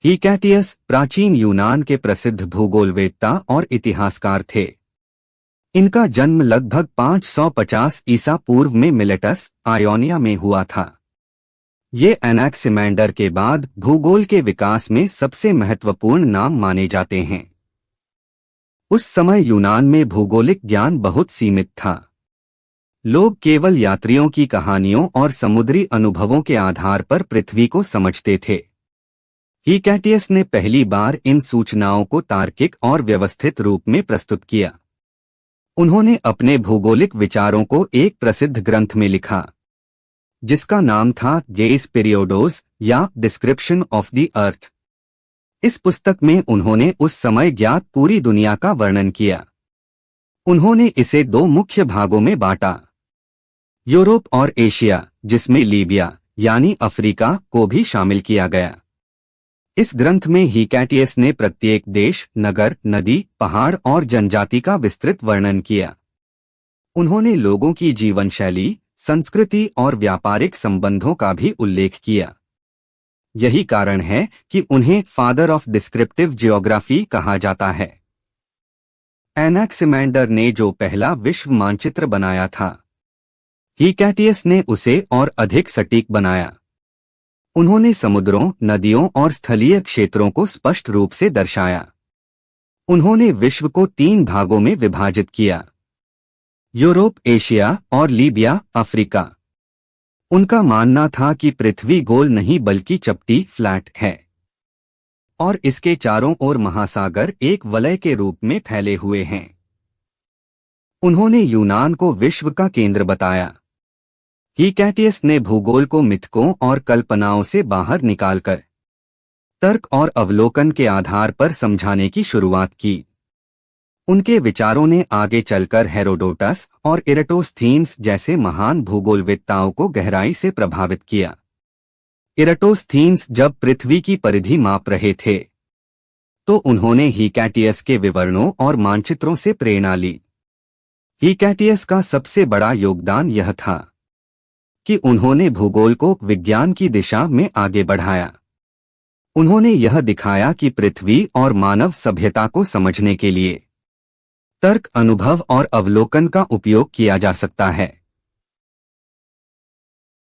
हिकैटियस प्राचीन यूनान के प्रसिद्ध भूगोलवेत्ता और इतिहासकार थे। इनका जन्म लगभग 550 ईसा पूर्व में मिलेटस, आयोनिया में हुआ था। ये एनाक्सिमैंडर के बाद भूगोल के विकास में सबसे महत्वपूर्ण नाम माने जाते हैं। उस समय यूनान में भूगोलिक ज्ञान बहुत सीमित था। लोग केवल यात्रियों की कहानियों और समुद्री अनुभवों के आधार पर पृथ्वी को समझते थे। हिकैटियस ने पहली बार इन सूचनाओं को तार्किक और व्यवस्थित रूप में प्रस्तुत किया। उन्होंने अपने भूगोलिक विचारों को एक प्रसिद्ध ग्रंथ में लिखा, जिसका नाम था गेइस पीरियोडोस या डिस्क्रिप्शन ऑफ द अर्थ। इस पुस्तक में उन्होंने उस समय ज्ञात पूरी दुनिया का वर्णन किया। उन्होंने इसे दो मुख्य भागों में बांटा, यूरोप और एशिया, जिसमें लीबिया यानी अफ्रीका को भी शामिल किया गया। इस ग्रंथ में हिकैटियस ने प्रत्येक देश, नगर, नदी, पहाड़ और जनजाति का विस्तृत वर्णन किया। उन्होंने लोगों की जीवन शैली, संस्कृति और व्यापारिक संबंधों का भी उल्लेख किया। यही कारण है कि उन्हें फादर ऑफ डिस्क्रिप्टिव जियोग्राफी कहा जाता है। एनाक्सिमैंडर ने जो पहला विश्व मानचित्र बनाया था, हिकैटियस ने उसे और अधिक सटीक बनाया। उन्होंने समुद्रों, नदियों और स्थलीय क्षेत्रों को स्पष्ट रूप से दर्शाया। उन्होंने विश्व को 3 भागों में विभाजित किया, यूरोप, एशिया और लीबिया, अफ्रीका। उनका मानना था कि पृथ्वी गोल नहीं बल्कि चपटी, फ्लैट है, और इसके चारों ओर महासागर एक वलय के रूप में फैले हुए हैं। उन्होंने यूनान को विश्व का केंद्र बताया। हिकैटियस ने भूगोल को मिथकों और कल्पनाओं से बाहर निकालकर तर्क और अवलोकन के आधार पर समझाने की शुरुआत की। उनके विचारों ने आगे चलकर हेरोडोटस और इराटोस्थीन्स जैसे महान भूगोलवेत्ताओं को गहराई से प्रभावित किया। इराटोस्थीन्स जब पृथ्वी की परिधि माप रहे थे, तो उन्होंने हिकैटियस के विवरणों और मानचित्रों से प्रेरणा ली। हिकैटियस का सबसे बड़ा योगदान यह था कि उन्होंने भूगोल को विज्ञान की दिशा में आगे बढ़ाया। उन्होंने यह दिखाया कि पृथ्वी और मानव सभ्यता को समझने के लिए तर्क, अनुभव और अवलोकन का उपयोग किया जा सकता है।